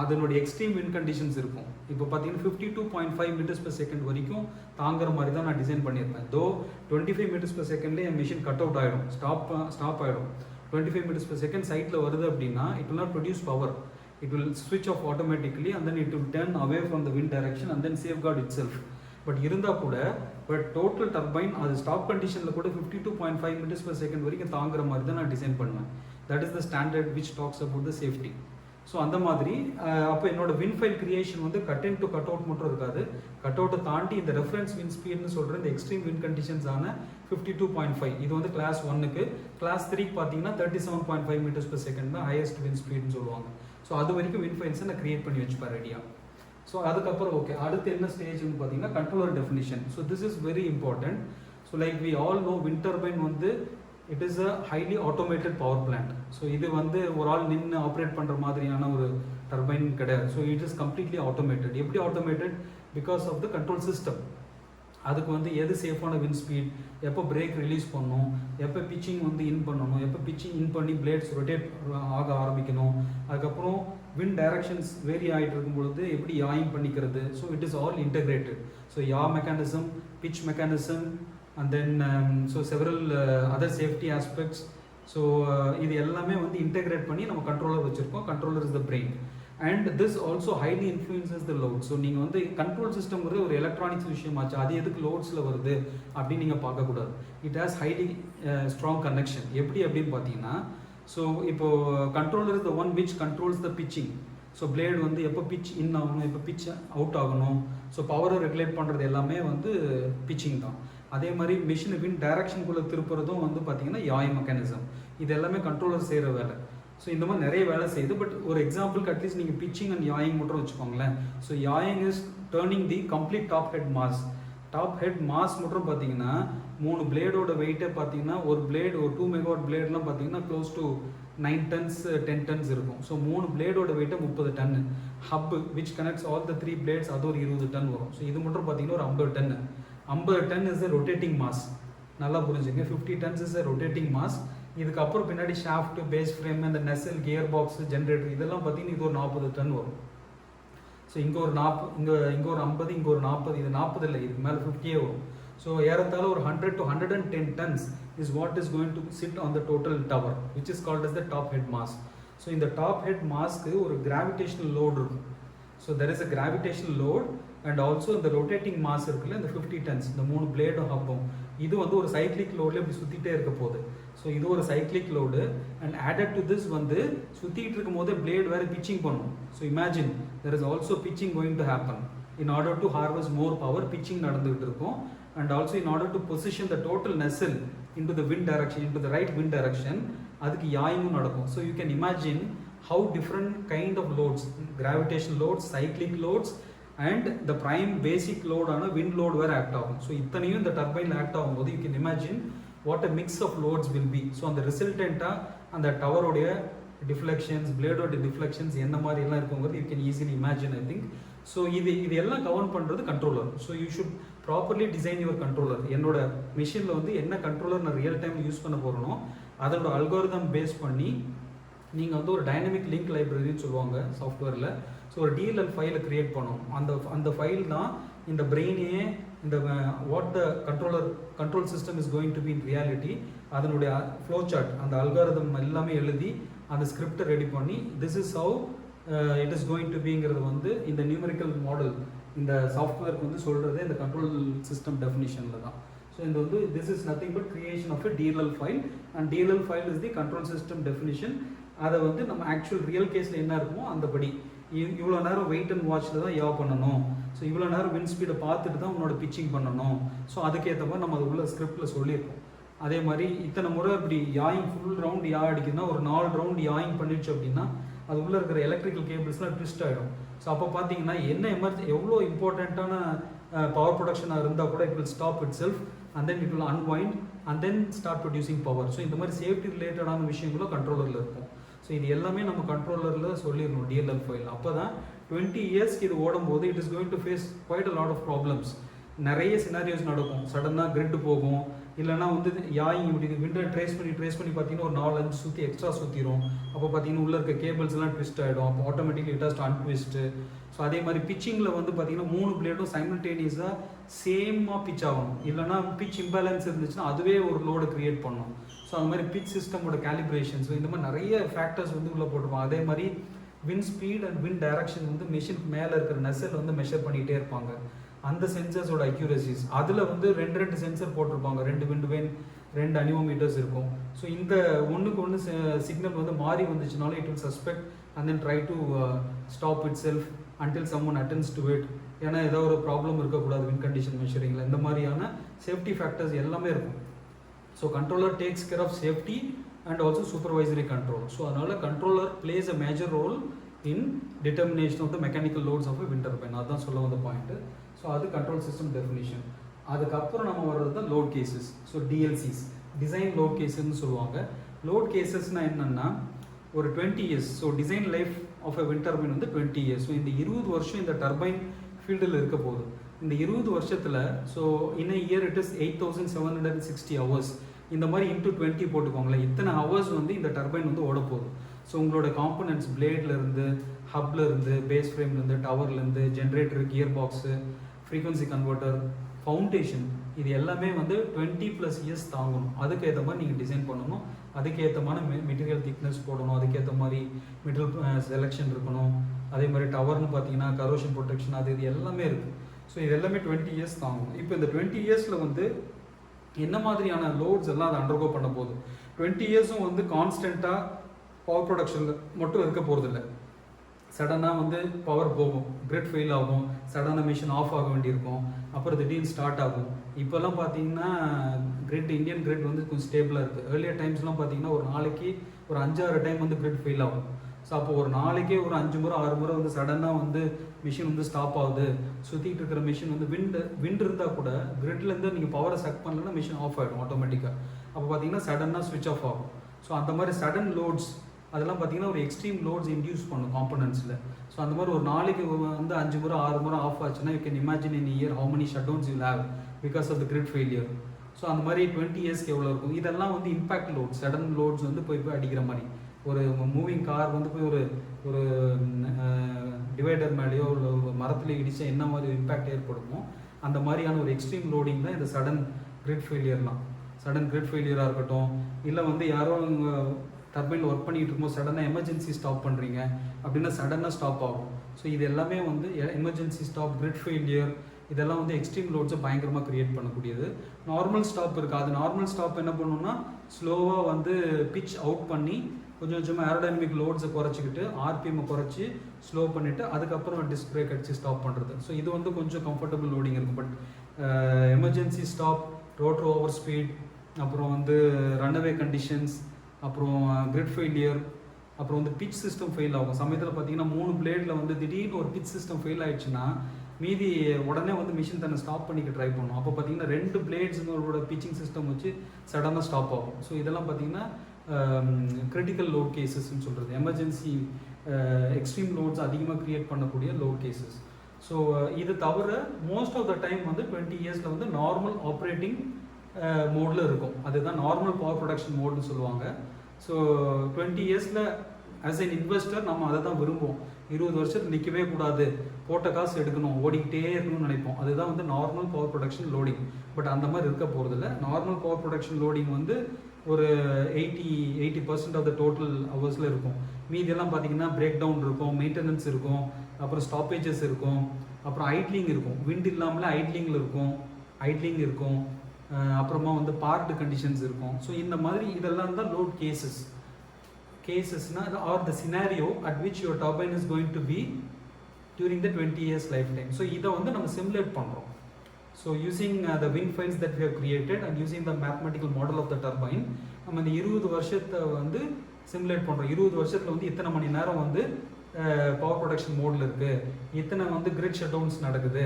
அதனுடைய எக்ஸ்ட்ரீம் வின் கண்டிஷன்ஸ் இருக்கும். இப்போ பார்த்தீங்கன்னா 52.5 மீட்டர்ஸ் பெர் செகண்ட் வரைக்கும் தாங்குற மாதிரி தான் நான் டிசைன் பண்ணியிருப்பேன். தோ 25 மீட்டர்ஸ் பெர் செகண்ட்லேயே என் மிஷின் கட் அவுட் ஆகிடும், ஸ்டாப் ஆகிடும். 25 மீட்டர்ஸ் பெர் செகண்ட் சைட்டில் வருது அப்படின்னா it will not produce power. It will ஸ்விட்ச் off automatically and then it will turn away from the wind direction and then safeguard itself. But இருந்தால் கூட but total turbine அது stop கண்டிஷனில் கூட 52.5 metres per second வரைக்கும் தாங்குற மாதிரி தான் நான் டிசைன் பண்ணுவேன். That is the standard which talks about the safety. So அந்த மாதிரி அப்போ என்னோட வின் ஃபைல் கிரியேஷன் வந்து cut in to cut out மட்டும் இருக்காது. கட் அவுட்டை தாண்டி இந்த ரெஃபரன்ஸ் வின் ஸ்பீட்னு சொல்கிற இந்த எக்ஸ்ட்ரீம் வின் கண்டிஷன்ஸ் ஆன 52.5 இது வந்து கிளாஸ் 1க்கு. கிளாஸ் 3க்கு பார்த்தீங்கன்னா 37.5 மீட்டர்ஸ் பெர் செகண்ட் தான் ஹையஸ்ட் வின் ஸ்பீட்னு சொல்லுவாங்க. ஸோ அது வரைக்கும் வின் ஃபைல்ஸை நான் கிரியேட் பண்ணி வச்சுப்பேன் ரெடியாக. ஸோ அதுக்கப்புறம் ஓகே, அடுத்து என்ன ஸ்டேஜ்னு பார்த்தீங்கன்னா controller definition. So this is very important. So like we all know wind turbine வந்து it is a highly automated power plant. So இது வந்து ஒரு ஆள் நின்று ஆப்ரேட் பண்ணுற மாதிரியான ஒரு டர்பைன் கிடையாது. So it is completely automated. எப்படி automated? Because of the control system. அதுக்கு வந்து எது சேஃபான வின் ஸ்பீட், எப்போ பிரேக் ரிலீஸ் பண்ணணும், எப்போ பிச்சிங் வந்து இன் பண்ணணும், எப்போ பிச்சிங் இன் பண்ணி பிளேட்ஸ் ரொட்டேட் ஆக ஆரம்பிக்கணும், அதுக்கப்புறம் வின் டைரக்ஷன்ஸ் வேரி ஆகிட்டு இருக்கும் பொழுது எப்படி யாயிங் பண்ணிக்கிறது. So it is all integrated. So yeah mechanism, pitch mechanism and then so several other safety aspects. So இது எல்லாமே வந்து இன்டெகிரேட் பண்ணி நம்ம கண்ட்ரோலர் வச்சுருக்கோம். Controller is the brain and this also highly influences the load. So நீங்கள் வந்து control சிஸ்டம்ங்கிறது ஒரு electronics விஷயமாச்சு, அது எதுக்கு லோட்ஸில் வருது அப்படின்னு நீங்கள் பார்க்கக்கூடாது. It has highly strong connection. எப்படி அப்படின்னு பார்த்தீங்கன்னா, ஸோ இப்போது controller is the one which controls the pitching. So blade வந்து எப்போ பிச் இன் ஆகணும், எப்போ பிச் அவுட் ஆகணும், ஸோ பவரை ரெகுலேட் பண்ணுறது எல்லாமே வந்து பிச்சிங் தான். அதே மாதிரி மிஷினை வின் டைரக்ஷனுக்குள்ளே திருப்புறதும் வந்து பார்த்தீங்கன்னா யாய் மெக்கானிசம். இது எல்லாமே கண்ட்ரோலர் செய்கிற வேலை. ஸோ இந்த மாதிரி நிறைய வேலை செய்யுது. பட் ஒரு எக்ஸாம்பிளுக்கு அட்லீஸ்ட் நீங்கள் பிச்சிங் அண்ட் யாயிங் மட்டும் வச்சுக்கோங்களேன். So yawing is turning the complete top head mass. Top head mass மட்டும் பார்த்தீங்கன்னா 3 பிளேடோட வெயிட்டே பார்த்தீங்கன்னா ஒரு பிளேடு ஒரு 2 மெகாவாட் பிளேட்லாம் பார்த்தீங்கன்னா க்ளோஸ் டு 9 tons 10 tons இருக்கும். ஸோ 3 பிளேடோட வெயிட்டை 30 ton. Hub which connects all the 3 blades அது ஒரு 20 டன் வரும். ஸோ இது மட்டும் பார்த்தீங்கன்னா ஒரு 50 ton. 50 ton is a rotating mass. நல்லா புரிஞ்சுங்க, 50 tons is a rotating mass. இதுக்கப்புறம் பின்னாடி ஷாஃப்ட், பேஸ் ஃப்ரேம், இந்த நெசல், கியர் பாக்ஸ், ஜென்ரேட்டர் இதெல்லாம் பார்த்தீங்கன்னா இது ஒரு 40 டன் வரும். ஸோ இங்கே ஒரு 40, இங்கே ஒரு 50, இங்கே ஒரு 40, இது 40 இல்லை, இதுக்கு மேலே 50 வரும். ஸோ ஏறத்தாழ ஒரு 100 to 110 tons is what is going to sit on the total tower, which is called as the top head mass. So இந்த டாப் ஹெட் மாஸ்க்கு ஒரு கிராவிடேஷனல் லோடு இருக்கும். So there is a gravitational load and also இந்த rotating mass இருக்குல்ல, இந்த 50 tons, இந்த 3 பிளேடும் ஹப்பும், இது வந்து ஒரு சைக்ளிக் லோடில் இப்படி சுற்றிட்டே இருக்க போகுது. ஸோ இது ஒரு cyclic load and added to this வந்து சுற்றிட்டு இருக்கும் போது பிளேட் வேறு பிச்சிங் பண்ணும். So imagine there is also pitching going to happen. In order to harvest more power, pitching நடந்துகிட்டு இருக்கும். And also in order to position the total nacelle into the wind direction, into the right wind direction, அதுக்கு யாயிங்கும் நடக்கும். So you can imagine how different kind of loads, gravitational loads, cyclic loads and the prime basic load ஆன wind load வேறு act ஆகும். So இத்தனையும் இந்த டர்பைனில் act ஆகும்போது you can imagine what a mix of loads will be. So அந்த ரிசல்டண்ட்டாக அந்த டவரோடைய deflections, பிளேடோட deflections என்ன மாதிரி எல்லாம் இருக்குங்கிறது you can easily imagine, I think. So இது எல்லாம் கவர்ன் பண்ணுறது controller. So you should properly design your controller. என்னோட மிஷினில் வந்து என்ன கண்ட்ரோலர் நான் ரியல் டைம் யூஸ் பண்ண போகிறனோ அதோட அல்காரிதம் பேஸ் பண்ணி நீங்கள் வந்து ஒரு டைனமிக் லிங்க் லைப்ரரின்னு சொல்லுவாங்க சாஃப்ட்வேரில். ஸோ ஒரு DLL ஃபைலை க்ரியேட் பண்ணணும். அந்த ஃபைல் தான் இந்த பிரெயினையே இந்த what the control system is going to be in reality, அதனுடைய ஃப்ளோ சார்ட், அந்த அல்காரிதம் எல்லாமே எழுதி அந்த ஸ்கிரிப்டை ரெடி பண்ணி this is how it is going to பிங்கிறது வந்து இந்த நியூமெரிக்கல் மாடல் இந்த சாஃப்ட்வேருக்கு வந்து சொல்கிறது இந்த கண்ட்ரோல் சிஸ்டம் டெஃபினிஷனில் தான். ஸோ இந்த வந்து this is nothing but creation of a DLL file and DLL file is the control system definition. அதை வந்து நம்ம ஆக்சுவல் ரியல் கேஸில் என்ன இருக்குமோ அந்தபடி இவ்வளோ நேரம் வெயிட் அண்ட் வாட்சில் தான் பண்ணணும். ஸோ இவ்வளோ நேரம் விண்ட் ஸ்பீடை பார்த்துட்டு தான் உன்னோட பிச்சிங் பண்ணணும். ஸோ அதுக்கேற்ற மாதிரி நம்ம அது உள்ள ஸ்கிரிப்டில் சொல்லியிருக்கோம். அதே மாதிரி இத்தனை முறை இப்படி யாயிங் ஃபுல் ரவுண்ட் அடிக்குதுன்னா ஒரு 4 ரவுண்ட் யாயிங் பண்ணிடுச்சு அப்படின்னா அது உள்ளே இருக்கிற எலக்ட்ரிக்கல் கேபிள்ஸ்லாம் ட்விஸ்ட் ஆகிடும். ஸோ அப்போ பார்த்தீங்கன்னா என்ன எவ்வளோ இம்பார்ட்டண்ட்டான பவர் ப்ரொடக்ஷனாக இருந்தால் கூட it will stop it self and then it will unwind and then start producing power. So இந்த மாதிரி சேஃப்டி ரிலேட்டடான விஷயங்களும் கண்ட்ரோலரில் இருக்கும். ஸோ இது எல்லாமே நம்ம கண்ட்ரோலரில் சொல்லிடணும் DLL ஃபைல். அப்போ தான் 20 இயர்ஸ்க்கு இது ஓடும்போது it is going to face quite a lot of problems. நிறைய சினாரியோஸ் நடக்கும். சடனாக கிரிட் போகும், இல்லைனா வந்து யாயிங் இப்படி விண்டோ ட்ரேஸ் பண்ணி பார்த்தீங்கன்னா ஒரு 4-5 சுற்றி எக்ஸ்ட்ரா சுற்றிடும். அப்போ பார்த்தீங்கன்னா உள்ளே இருக்க கேபிள்ஸ் எல்லாம் ட்விஸ்ட் ஆகிடும். அப்போ automatically it has to untwist. So அதே மாதிரி பிச்சிங்கில் வந்து பார்த்தீங்கன்னா 3 பிளேடும் சைமல்டேனியஸாக சேமாக பிச் ஆகணும். இல்லைனா பிச் இம்பேலன்ஸ் இருந்துச்சுன்னா அதுவே ஒரு லோடு க்ரியேட் பண்ணும். ஸோ அந்த மாதிரி பிச் சிஸ்டமோட கேலிப்ரேஷன்ஸ் இந்த மாதிரி நிறைய ஃபேக்டர்ஸ் வந்து உள்ளே போட்டிருப்பாங்க. அதே மாதிரி wind speed and wind direction வந்து மிஷினுக்கு மேலே இருக்கிற நெசல் வந்து மெஷர் பண்ணிகிட்டே இருப்பாங்க. அந்த சென்சர்ஸோட அக்யூரசிஸ் அதில் வந்து 2 சென்சர் போட்டிருப்பாங்க. 2 விண்ட் வேன், 2 அனிமோமீட்டர்ஸ் இருக்கும். ஸோ இந்த ஒன்றுக்கு ஒன்று சிக்னல் வந்து மாறி வந்துச்சுனாலும் it will suspect and then try to stop itself until someone attends to it. ஏன்னா ஏதோ ஒரு ப்ராப்ளம் இருக்கக்கூடாது விண்ட் கண்டிஷன் மெஷரிங்கில். இந்த மாதிரியான சேஃப்டி ஃபேக்டர்ஸ் எல்லாமே இருக்கும். So controller takes care of safety and also supervisory control. So அதனால் controller plays a major role in determination of the mechanical loads of wind turbine. அதுதான் சொல்ல வந்த பாயிண்ட்டு. ஸோ அது control system definition. அதுக்கப்புறம் நம்ம வர்றது தான் load cases. So DLCs, design load கேசஸ்ன்னு சொல்லுவாங்க. லோட் கேசஸ்னால் என்னென்னா ஒரு 20 years. So design life of a wind turbine வந்து 20 இயர்ஸ். ஸோ இந்த 20 வருஷம் இந்த டர்பைன் ஃபீல்டில் இருக்க போகுது. இந்த 20 வருஷத்தில் so in year it is 8760 hours. இந்த மாதிரி இன்ட்டு 20 போட்டுக்கோங்களேன். இத்தனை ஹவர்ஸ் வந்து இந்த டர்பைன் வந்து ஓட போகுது. ஸோ உங்களோட காம்பனன்ட்ஸ் பிளேட்லேருந்து, ஹப்லேருந்து, பேஸ் ஃப்ரேம்லேருந்து, டவர்லேருந்து, generator, gear box, frequency converter, foundation, இது எல்லாமே வந்து 20+ இயர்ஸ் தாங்கணும். அதுக்கேற்ற மாதிரி நீங்கள் டிசைன் பண்ணணும். அதுக்கேற்ற மாதிரி மெட்டீரியல் திக்னஸ் போடணும். அதுக்கேற்ற மாதிரி மெட்டீரியல் செலெக்ஷன் இருக்கணும். அதே மாதிரி டவர்னு பார்த்தீங்கன்னா கரோஷன் ப்ரொடெக்ஷன் இது எல்லாமே இருக்குது. ஸோ இது எல்லாமே 20 இயர்ஸ் தாங்கணும். இப்போ இந்த 20 இயர்ஸில் வந்து என்ன மாதிரியான லோட்ஸ் எல்லாம் அதை அண்டர்கோ பண்ண போகுது. 20 இயர்ஸும் வந்து கான்ஸ்டண்ட்டாக பவர் ப்ரொடக்ஷனில் மட்டும் இருக்க போகிறதில்ல. சடனாக வந்து பவர் போகும், கிரிட் ஃபெயில் ஆகும், சடனாக மிஷின் ஆஃப் ஆக வேண்டியிருக்கும், அப்புறம் திடீர்னு ஸ்டார்ட் ஆகும். இப்போல்லாம் பார்த்தீங்கன்னா இந்தியன் கிரிட் வந்து கொஞ்சம் ஸ்டேபிளாக இருக்குது. ஏர்லியர் டைம்ஸ்லாம் பார்த்தீங்கன்னா ஒரு நாளைக்கு ஒரு 5-6 டைம் வந்து கிரிட் ஃபெயில் ஆகும். ஸோ அப்போ ஒரு நாளைக்கே ஒரு 5 முறை 6 முறை வந்து சடனாக வந்து மிஷின் வந்து ஸ்டாப் ஆகுது. சுற்றிட்டு இருக்கிற மிஷின் வந்து விண்ட் இருந்தால் கூட கிரிட்லேருந்து நீங்கள் பவரை சக் பண்ணலன்னா மிஷின் ஆஃப் ஆகிடும் ஆட்டோமேட்டிக்காக. அப்போ பார்த்தீங்கன்னா சடனாக ஸ்விட்ச் ஆஃப் ஆகும். ஸோ அந்த மாதிரி சடன் லோட்ஸ் அதெல்லாம் பார்த்தீங்கன்னா ஒரு எக்ஸ்ட்ரீம் லோட்ஸ் இன்டியூஸ் பண்ணும் காம்பனன்ட்ஸில். ஸோ அந்த மாதிரி ஒரு நாளைக்கு வந்து 5 முறை 6 முறை ஆஃப் ஆச்சுன்னா you can imagine in year how many shutdowns you have because of the grid failure. So அந்த மாதிரி 20 இயர்ஸ்க்கு எவ்வளோ இருக்கும். இதெல்லாம் வந்து இம்பாக்ட் லோட்ஸ், சடன் லோட்ஸ் வந்து போய் அடிக்கிற மாதிரி. ஒரு மூவிங் கார் வந்து போய் ஒரு டிவைடர் மேலேயோ இல்லை ஒரு மரத்துலேயோ இடிச்சா என்ன மாதிரி இம்பேக்ட் ஏற்படுமோ அந்த மாதிரியான ஒரு எக்ஸ்ட்ரீம் லோடிங் தான் இந்த சடன் கிரிட் ஃபெயிலியர்லாம். சடன் கிரிட் ஃபெயிலியராக இருக்கட்டும், இல்லை வந்து யாரோ டர்பைனில் ஒர்க் பண்ணிகிட்டு இருக்கும்போது சடனாக எமர்ஜென்சி ஸ்டாப் பண்ணுறீங்க அப்படின்னா சடனாக ஸ்டாப் ஆகும். ஸோ இது எல்லாமே வந்து எமர்ஜென்சி ஸ்டாப், கிரிட் ஃபெயிலியர், இதெல்லாம் வந்து எக்ஸ்ட்ரீம் லோட்ஸை பயங்கரமாக க்ரியேட் பண்ணக்கூடியது. நார்மல் ஸ்டாப் இருக்குது, அது நார்மல் ஸ்டாப் என்ன பண்ணணும்னா ஸ்லோவாக வந்து பிச் அவுட் பண்ணி கொஞ்சம் கொஞ்சமாக ஏரோடைனமிக் லோட்ஸை குறைச்சிக்கிட்டு ஆர்பிஎம்மை குறைச்சி ஸ்லோ பண்ணிவிட்டு அதுக்கப்புறம் டிஸ்க் பிரேக் அடித்து ஸ்டாப் பண்ணுறது. ஸோ இது வந்து கொஞ்சம் கம்ஃபர்டபுள் லோடிங் இருக்கும். But emergency stop, rotor over speed, அப்புறம் வந்து ரன்அவே கண்டிஷன்ஸ், அப்புறம் கிரிட் ஃபெயிலியர், அப்புறம் வந்து பிச் சிஸ்டம் ஃபெயில் ஆகும். சமயத்தில் பார்த்தீங்கன்னா 3 பிளேடில் வந்து திடீர்னு ஒரு பிச் சிஸ்டம் ஃபெயில் ஆயிடுச்சுன்னா மீதி உடனே வந்து மிஷின் தன்னை ஸ்டாப் பண்ணிக்க ட்ரை பண்ணும். அப்போ பார்த்தீங்கன்னா 2 பிளேட்ஸுங்களோட பிச்சிங் சிஸ்டம் வச்சு சடனாக ஸ்டாப் ஆகும். ஸோ இதெல்லாம் பார்த்தீங்கன்னா கிரிட்டிக்கல் லோட் கேசஸ்ன்னு சொல்கிறது, எமர்ஜென்சி எக்ஸ்ட்ரீம் லோட்ஸ் அதிகமாக க்ரியேட் பண்ணக்கூடிய லோட் கேசஸ். ஸோ இது தவிர மோஸ்ட் ஆஃப் த டைம் வந்து 20 இயர்ஸில் வந்து நார்மல் ஆப்ரேட்டிங் மோடில் இருக்கும். அதுதான் நார்மல் பவர் ப்ரொடக்ஷன் மோட்னு சொல்லுவாங்க. ஸோ 20 இயர்ஸில் ஆஸ் என் இன்வெஸ்டர் நம்ம அதை தான் விரும்புவோம். 20 வருஷத்துக்கு நிற்கவே கூடாது, போட்ட காசு எடுக்கணும், ஓடிக்கிட்டே இருக்கணும்னு நினைப்போம். அதுதான் வந்து normal power production loading. But அந்த மாதிரி இருக்க போகிறதில்ல. நார்மல் பவர் ப்ரொடக்ஷன் லோடிங் வந்து ஒரு 80% ஆஃப் த டோட்டல் ஹவர்ஸில் இருக்கும். மீதியெல்லாம் பார்த்தீங்கன்னா பிரேக் டவுன் இருக்கும், மெயின்டெனன்ஸ் இருக்கும், அப்புறம் ஸ்டாப்பேஜஸ் இருக்கும், அப்புறம் ஐட்லிங் இருக்கும். விண்ட் இல்லாமல் ஐட்லிங்கில் இருக்கும், அப்புறமா வந்து பார்க்டு கண்டிஷன்ஸ் இருக்கும். ஸோ இந்த மாதிரி இதெல்லாம் தான் லோட் கேசஸ்னால் are the scenario at which your turbine is going to be during the 20 years lifetime. So இதை வந்து நம்ம சிமுலேட் பண்ணுறோம். So using the wind files that we have created and using the mathematical model of the turbine நம்ம இந்த 20 வருஷத்தை வந்து simulate பண்ணுறோம். 20 வருஷத்தில் வந்து இத்தனை மணி நேரம் வந்து பவர் ப்ரொடக்ஷன் மோடில் இருக்குது, இத்தனை வந்து கிரிட் ஷட் டவுன்ஸ் நடக்குது,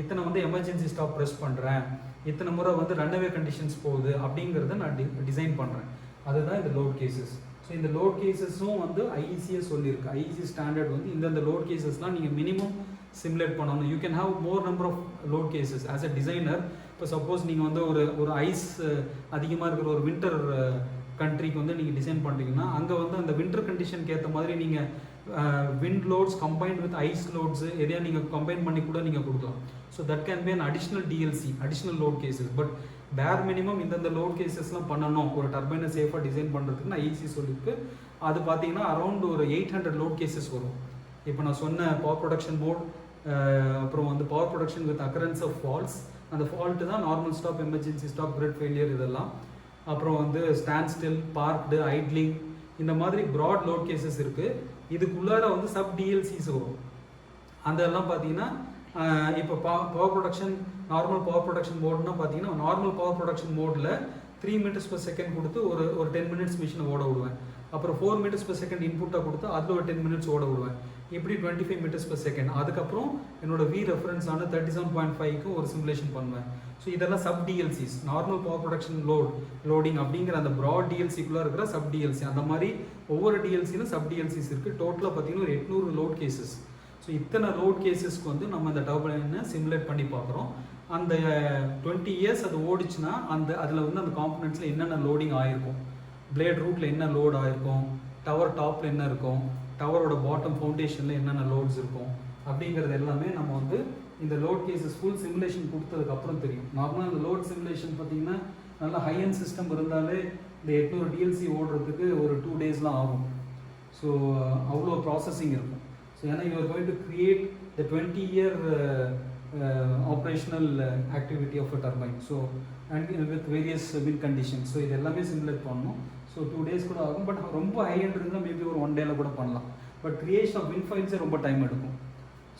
இத்தனை வந்து எமர்ஜென்சி ஸ்டாப் ப்ரெஸ் பண்ணுறேன், இத்தனை முறை வந்து ரன்அவே கண்டிஷன்ஸ் போகுது அப்படிங்கிறத நான் டிசைன் பண்ணுறேன். அதுதான் இந்த லோட் கேசஸ். ஸோ இந்த லோட் கேசஸும் வந்து ஐஇசியே சொல்லியிருக்கு. ஐஇசி ஸ்டாண்டர்ட் வந்து இந்தந்த லோட் கேசஸ்லாம் நீங்கள் மினிமம் சிமுலேட் பண்ணணும். You can have more number of load cases as a designer. இப்போ சப்போஸ் நீங்கள் வந்து ஒரு ஐஸ் அதிகமாக இருக்கிற ஒரு வின்டர் கண்ட்ரிக்கு வந்து நீங்கள் டிசைன் பண்ணுறீங்கன்னா அங்கே வந்து அந்த வின்டர் கண்டிஷனுக்கு ஏற்ற மாதிரி நீங்கள் wind loads combined with ice loads எதையா நீங்கள் கம்பைன் பண்ணி கூட நீங்கள் கொடுக்கலாம். So that can be an additional DLC, additional load cases. But bare minimum இந்தந்த லோட் கேசஸ்லாம் பண்ணணும் ஒரு டர்பைனை சேஃபாக டிசைன் பண்ணுறதுக்கு நான் ஈஸி சொல்லியிருக்கு. அது பார்த்தீங்கன்னா அரௌண்ட் ஒரு 800 லோட் கேசஸ் வரும். இப்போ நான் சொன்ன பவர் ப்ரொடக்ஷன் மோட், அப்புறம் வந்து power production with occurrence of faults, அந்த ஃபால்ட்டு தான் normal stop, emergency stop, grid failure இதெல்லாம். அப்புறம் வந்து ஸ்டாண்ட் ஸ்டில், பார்க்டு, ஐட்லிங், இந்த மாதிரி ப்ராட் லோட் கேசஸ் இருக்குது. இதுக்குள்ளார வந்து சப் டிஎல்சிஸ் வரும். அதெல்லாம் பார்த்தீங்கன்னா இப்போ power production normal power production மோட்னா பார்த்தீங்கன்னா நார்மல் பவர் ப்ரொடக்ஷன் மோடில் 3 மீட்டர்ஸ் per செகண்ட் கொடுத்து ஒரு 10 மினிட்ஸ் மிஷினை ஓட விடுவேன். அப்புறம் 4 மீட்டர்ஸ் per செகண்ட் இன்புட்டாக கொடுத்து அதில் ஒரு 10 மினிட்ஸ் ஓட விடுவேன். இப்படி 25 மீட்டர்ஸ் per செகண்ட். அதுக்கப்புறம் என்னோட வி ரெஃபரன்ஸான 37.5க்கு ஒரு சிமுலேஷன் பண்ணுவேன். ஸோ இதெல்லாம் sub DLCs, normal power production loading அப்படிங்கிற அந்த ப்ராட் டிஎல்சிக்குள்ளே இருக்கிற சப் டிஎல்சி. அந்த மாதிரி ஒவ்வொரு டிஎல்சிலும் சப் டிஎல்சிஸ் இருக்குது. டோட்டலாக பார்த்தீங்கன்னா ஒரு 800 லோட் கேசஸ். ஸோ இத்தனை லோட் கேசஸ்க்கு வந்து நம்ம இந்த டர்பைனை சிமுலேட் பண்ணி பார்க்குறோம். அந்த 20 இயர்ஸ் அது ஓடிச்சுன்னா அதில் வந்து அந்த காம்பனன்ட்ஸில் என்னென்ன லோடிங் ஆகிருக்கும், பிளேட் ரூட்டில் என்ன லோட் ஆகிருக்கும், டவர் டாப்பில் என்ன இருக்கும், டவரோட பாட்டம் ஃபவுண்டேஷனில் என்னென்ன லோட்ஸ் இருக்கும் அப்படிங்கிறது எல்லாமே நம்ம வந்து இந்த லோட் கேசஸ் ஃபுல் சிமுலேஷன் கொடுத்ததுக்கப்புறம் தெரியும். நார்மலாக இந்த லோட் சிமுலேஷன் பார்த்தீங்கன்னா நல்லா ஹை அண்ட் சிஸ்டம் இருந்தாலே இந்த 800 டிஎல்சி ஓடுறதுக்கு ஒரு 2 டேஸ்லாம் ஆகும். ஸோ அவ்வளோ ப்ராசஸிங் இருக்கும். ஸோ ஏன்னா you are going to create the 20-year operational activity of a turbine. So and with various wind conditions. So இது எல்லாமே சிமுலேட் பண்ணணும். ஸோ 2 days கூட ஆகும். பட் ரொம்ப ஹை எண்ட் இருந்தால் மேபி ஒரு 1 டேல கூட பண்ணலாம். பட் கிரியேஷன் ஆஃப் விண்ட் ஃபைல்ஸே ரொம்ப டைம் எடுக்கும்.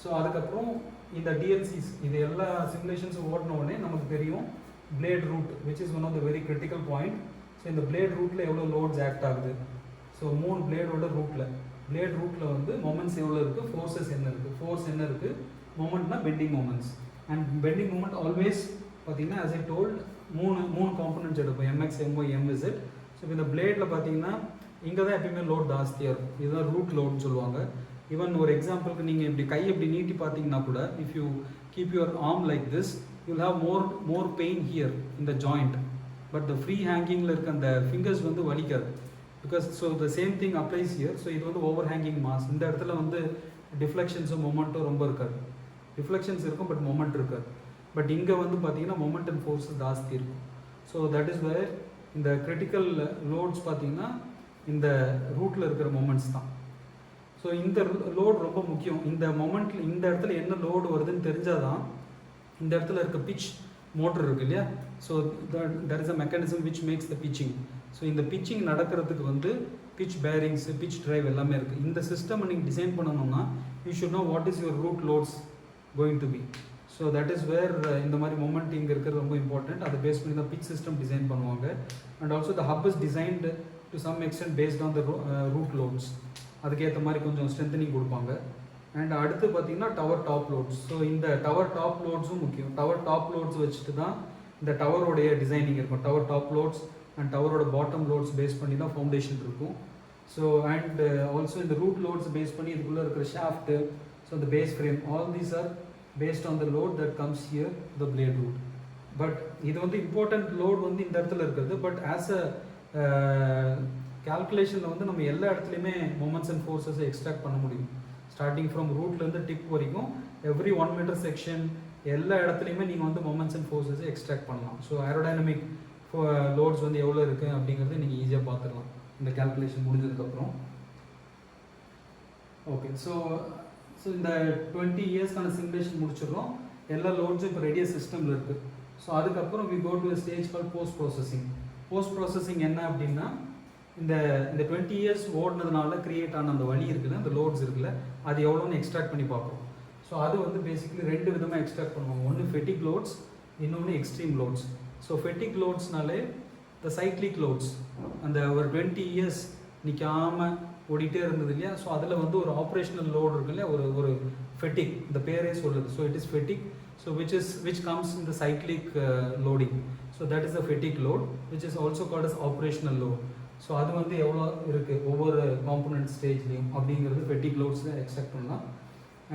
ஸோ அதுக்கப்புறம் இந்த டிஎல்சிஸ் இது எல்லா சிமுலேஷன்ஸும் ஓடின உடனே நமக்கு தெரியும் blade root which is one of the very critical point. So இந்த பிளேட் ரூட்டில் எவ்வளோ லோட்ஸ் ஆக்ட் ஆகுது. ஸோ 3 பிளேடோட ரூட்டில் வந்து மொமெண்ட்ஸ் எவ்வளோ இருக்குது, ஃபோர்ஸஸ் என்ன இருக்குது. ஃபோர்ஸ் என்ன இருக்குது, மொமெண்ட்னா bending moments. And bending moment always பார்த்தீங்கன்னா as I told மூணு காம்பனன்ட்ஸ் எடுப்போம், எம்எக்ஸ், எம்ஒய், எம்இசட். ஸோ இந்த பிளேடில் பார்த்தீங்கன்னா இங்கே தான் எப்பயுமே லோட் ஜாஸ்தியாக இருக்கும். இதுதான் ரூட் லோட்னு சொல்லுவாங்க. ஈவன் ஒரு எக்ஸாம்பிளுக்கு நீங்கள் இப்படி கை எப்படி நீட்டி பார்த்தீங்கன்னா கூட if you keep your arm like this you will have more pain here இந்த ஜாயிண்ட். பட் த ஃப்ரீ ஹேங்கிங்கில் இருக்க அந்த ஃபிங்கர்ஸ் வந்து வலிக்காது. because so the same thing applies here. So இது வந்து overhanging mass. இந்த இடத்துல வந்து டிஃப்ளெக்ஷன்ஸும் மொமெண்ட்டும் ரொம்ப இருக்காது. டிஃப்ளெக்ஷன்ஸ் இருக்கும் பட் மொமெண்ட் இருக்காது. பட் இங்கே வந்து பார்த்தீங்கன்னா மொமெண்ட் அண்ட் ஃபோர்ஸ் ஜாஸ்தி இருக்கும். ஸோ தட் இஸ் வேர் இந்த கிரிட்டிக்கல் லோட்ஸ் பார்த்தீங்கன்னா இந்த ரூட்டில் இருக்கிற மொமெண்ட்ஸ் தான். ஸோ இந்த லோடு ரொம்ப முக்கியம். இந்த மொமெண்ட்டில் இந்த இடத்துல என்ன லோடு வருதுன்னு தெரிஞ்சால் தான் இந்த இடத்துல இருக்க பிச் மோட்டர் இருக்கு இல்லையா. So that is a mechanism which makes the pitching. So இந்த பிச்சிங் நடக்கிறதுக்கு வந்து பிச் பேரிங்ஸ், பிச் ட்ரைவ் எல்லாமே இருக்குது. இந்த சிஸ்டம் நீங்கள் டிசைன் பண்ணணும்னா you should know what is your root loads going to be. So that is where இந்த மாதிரி மொமெண்ட் இங்கே இருக்கிறது ரொம்ப இம்பார்ட்டன்ட். அதை பேஸ் பண்ணி தான் பிச் சிஸ்டம் டிசைன் பண்ணுவாங்க. And also the hub is designed to some extent based on the root loads. அதுக்கேற்ற மாதிரி கொஞ்சம் ஸ்ட்ரென்தனிங் கொடுப்பாங்க. அண்ட் அடுத்து பார்த்தீங்கன்னா டவர் டாப் லோட்ஸ். ஸோ இந்த டவர் டாப் லோட்ஸும் முக்கியம். டவர் டாப் லோட்ஸ் வச்சுட்டு தான் இந்த டவரோடைய டிசைனிங் இருக்கும். டவர் டாப் லோட்ஸ் அண்ட் டவரோட பாட்டம் லோட்ஸ் பேஸ் பண்ணி தான் ஃபவுண்டேஷன் இருக்கும். ஸோ அண்ட் ஆல்சோ இந்த ரூட் லோட்ஸ் பேஸ் பண்ணி இதுக்குள்ளே இருக்கிற ஷாஃப்ட்டு, ஸோ இந்த base frame, all these are based on the load that comes here the blade root. But இது வந்து இம்பார்ட்டன்ட் லோட் வந்து இந்த இடத்துல இருக்குது. பட் ஆஸ் அ கால்குலேஷனில் வந்து நம்ம எல்லா இடத்துலையுமே மொமெண்ட்ஸ் அண்ட் ஃபோர்ஸஸை எக்ஸ்ட்ராக்ட் பண்ண முடியும். ஸ்டார்டிங் ஃப்ரம் ரூட்லேருந்து டிப் வரைக்கும் எவ்ரி 1 மீட்டர் செக்ஷன் எல்லா இடத்துலையுமே நீங்கள் வந்து மொமெண்ட்ஸ் அண்ட் ஃபோர்ஸஸை எக்ஸ்ட்ராக்ட் பண்ணலாம். ஸோ ஏரோடைனமிக் லோட்ஸ் வந்து எவ்வளோ இருக்குது அப்படிங்கிறது நீங்கள் ஈஸியாக பார்த்துக்கலாம் இந்த கால்குலேஷன் முடிஞ்சதுக்கப்புறம். ஓகே, ஸோ இந்த 20 இயர்ஸ்க்கான சிமுலேஷன் முடிச்சிடுறோம். எல்லா லோட்ஸும் இப்போ ரெடியாக சிஸ்டமில் இருக்குது. ஸோ அதுக்கப்புறம் we go to stage call post processing. Post processing என்ன அப்படின்னா இந்த 20 இயர்ஸ் ஓடினதுனால கிரியேட் ஆன அந்த வழி இருக்குல்ல, அந்த லோட்ஸ் இருக்குல்ல, அது எவ்வளோன்னு எக்ஸ்ட்ராக்ட் பண்ணி பார்க்குறோம். ஸோ அது வந்து பேசிக்கலி 2 விதமாக எக்ஸ்ட்ராக்ட் பண்ணுவாங்க. ஒன்று ஃபெட்டிக் லோட்ஸ், இன்னொன்று எக்ஸ்ட்ரீம் லோட்ஸ். ஸோ ஃபெட்டிக் லோட்ஸ்னாலே த சைக்ளிக் லோட்ஸ், அந்த ஒரு 20 இயர்ஸ் நிற்காமல் ஓடிட்டே இருந்தது இல்லையா. ஸோ அதில் வந்து ஒரு ஆப்ரேஷனல் லோடு இருக்கு இல்லையா, ஒரு ஃபெட்டிக், இந்த பேரே சொல்லுது. So it is ஃபெட்டிக். So which comes in the cyclic loading. So that is the fatigue load, which is also called as operational load. So அது வந்து எவ்வளோ இருக்குது ஒவ்வொரு காம்பனண்ட் ஸ்டேஜ்லேயும் அப்படிங்கிறது ஃபெட்டிக் லோட்ஸில் எக்ஸ்ட்ராக்ட் பண்ணலாம்.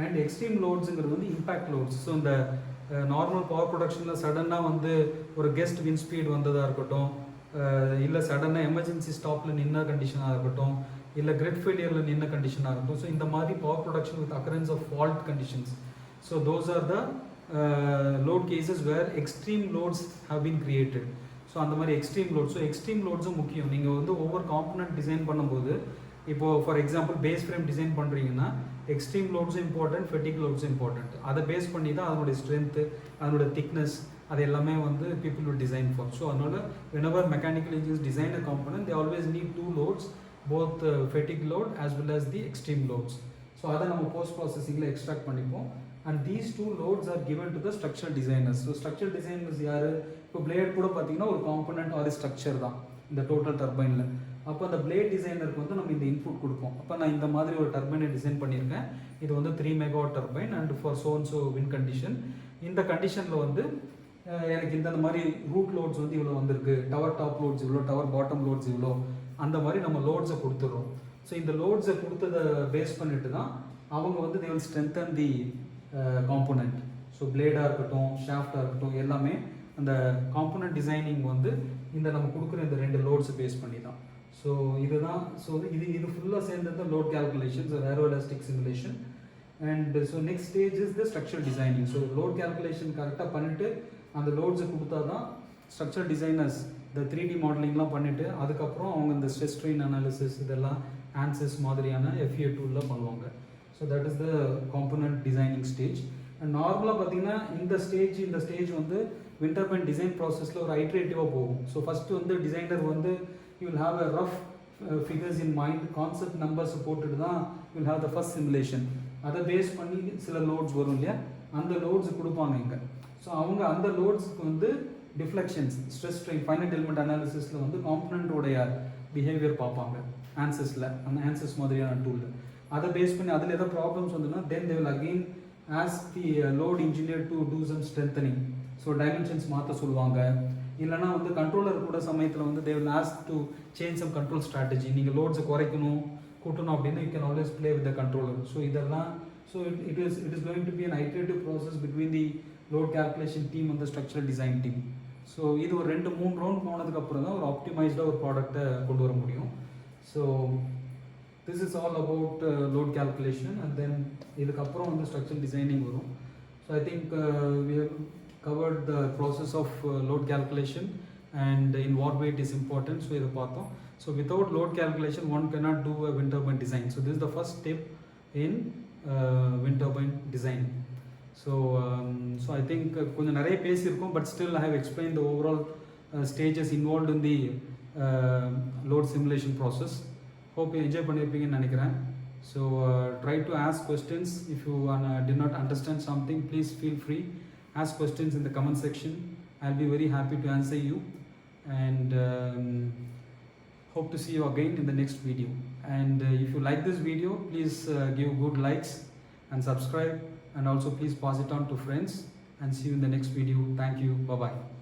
அண்ட் எக்ஸ்ட்ரீம் லோட்ஸுங்கிறது வந்து இம்பேக்ட் லோட்ஸ். ஸோ இந்த normal power ப்ரொடக்ஷனில் சடனாக வந்து ஒரு கெஸ்ட் வின் ஸ்பீட் வந்ததாக இருக்கட்டும், இல்லை சடனாக எமர்ஜென்சி ஸ்டாப்பில் நின்ன கண்டிஷனாக இருக்கட்டும், இல்லை கிரிட் ஃபெயிலியரில் நின்ன கண்டிஷனாக இருக்கும். ஸோ இந்த மாதிரி power production with occurrence of fault conditions. So those are the load cases where extreme loads have been created. So அந்த மாதிரி எக்ஸ்ட்ரீம் லோட். ஸோ எக்ஸ்ட்ரீம் லோட்ஸும் முக்கியம். நீங்கள் வந்து ஒவ்வொரு காம்பனண்ட் டிசைன் பண்ணும்போது, இப்போது for example base frame design பண்ணுறீங்கன்னா எக்ஸ்ட்ரீம் லோட்ஸும் இம்பார்ட்டன்ட், ஃபெட்டிக் லோட்ஸும் இம்பார்ட்டன்ட். அதை பேஸ் பண்ணி தான் அதனுடைய ஸ்ட்ரென்த்து, அதனோட திக்னஸ், அது எல்லாமே வந்து people will design for. So அதனால whenever mechanical engineers design a component, they always need 2 loads, both fatigue load as well as the extreme loads. So அதை நம்ம போஸ்ட் ப்ராசஸிங்கில் எக்ஸ்ட்ராக்ட் பண்ணிப்போம். And these 2 loads are given to the structural designers. So structural designers யார்? இப்போ plate கூட பார்த்தீங்கன்னா ஒரு component R structure தான் இந்த டோட்டல் டர்பைனில். அப்போ அந்த பிளேட் டிசைனருக்கு வந்து நம்ம இந்த இன்புட் கொடுப்போம். அப்போ நான் இந்த மாதிரி ஒரு டர்பைனை டிசைன் பண்ணியிருக்கேன். இது வந்து 3 megawatt turbine and for so win condition. இந்த கண்டிஷனில் வந்து எனக்கு இந்த மாதிரி ரூட் லோட்ஸ் வந்து இவ்வளோ வந்திருக்கு, டவர் டாப் லோட்ஸ் இவ்வளோ, டவர் பாட்டம் லோட்ஸ் இவ்வளோ, அந்த மாதிரி நம்ம லோட்ஸை கொடுத்துட்றோம். ஸோ இந்த லோட்ஸை கொடுத்ததை பேஸ் பண்ணிட்டு தான் அவங்க வந்து they will strengthen the component. So பிளேடாக இருக்கட்டும், ஷாஃப்டாக இருக்கட்டும், எல்லாமே அந்த காம்பனண்ட் டிசைனிங் வந்து இந்த நம்ம கொடுக்குற இந்த 2 லோட்ஸை பேஸ் பண்ணி தான். ஸோ இதுதான். ஸோ இது ஃபுல்லாக சேர்ந்தது தான் லோட் கேல்குலேஷன்ஸ் ஒரு aeroelastic simulation. And so next stage is the structural designing. So load calculation கரெக்டாக பண்ணிவிட்டு அந்த லோட்ஸை கொடுத்தா தான் ஸ்ட்ரக்சரல் டிசைனர்ஸ் இந்த 3D மாடலிங்லாம் பண்ணிவிட்டு அதுக்கப்புறம் அவங்க இந்த ஸ்ட்ரெஸ் ஸ்ட்ரெயின் அனாலிசிஸ் இதெல்லாம் ஆன்சஸ் மாதிரியான FEA டூலில் பண்ணுவாங்க. So that is the component designing stage. And நார்மலாக பார்த்தீங்கன்னா இந்த ஸ்டேஜ் வந்து விண்ட் டர்பைன் டிசைன் ப்ராசஸில் ஒரு ஐட்ரேட்டிவாக போகும். ஸோ ஃபஸ்ட்டு வந்து டிசைனர் வந்து you will have a rough figures in mind, concept numbers போட்டுட்டு தான் you will have the first simulation. அதை பேஸ் பண்ணி சில லோட்ஸ் வரும் இல்லையா, அந்த லோட்ஸ் கொடுப்பாங்க இங்கே. ஸோ அவங்க அந்த லோட்ஸுக்கு வந்து deflections, stress strain, finite element அனாலிசிஸில் வந்து காம்பனண்ட்டோடைய பிஹேவியர் பார்ப்பாங்க ஆன்சஸில், அந்த ஆன்சஸ் மாதிரியான டூலில். அதை பேஸ் பண்ணி அதில் ஏதாவது ப்ராப்ளம்ஸ் வந்துன்னா then they will again ask the load engineer to do some strengthening. So dimensions மாற்ற சொல்லுவாங்க. இல்லைனா வந்து கண்ட்ரோலர் கூட சமயத்தில் வந்து they will ask to change some control strategy. நீங்கள் லோட்ஸை குறைக்கணும் கூட்டணும் அப்படின்னு you can always play with the controller. So இதெல்லாம் so it is going to be an iterative process between the load calculation team and the structural design team. So இது ஒரு 2-3 round போனதுக்கப்புறம் தான் ஒரு ஆப்டிமைஸ்டாக ஒரு ப்ராடக்டை கொண்டு வர முடியும். So this is all about load calculation, and then இதுக்கப்புறம் வந்து structural designing வரும். So I think we have covered the process of load calculation and in what way it is important. So இதை பார்த்தோம். So without load calculation one cannot do a wind turbine design. So this is the first step in wind turbine design. So I think கொஞ்சம் நிறைய பேசியிருக்கோம், but still I have explained the overall stages involved in the load simulation process. Hope you enjoy பண்ணியிருப்பீங்கன்னு நினைக்கிறேன். So try to ask questions. If you did not understand something, please feel free. Ask questions in the comment section. I'll be very happy to answer you. And hope to see you again in the next video. And if you like this video, please give good likes and subscribe. And also please pass it on to friends. And see you in the next video. Thank you. Bye-bye.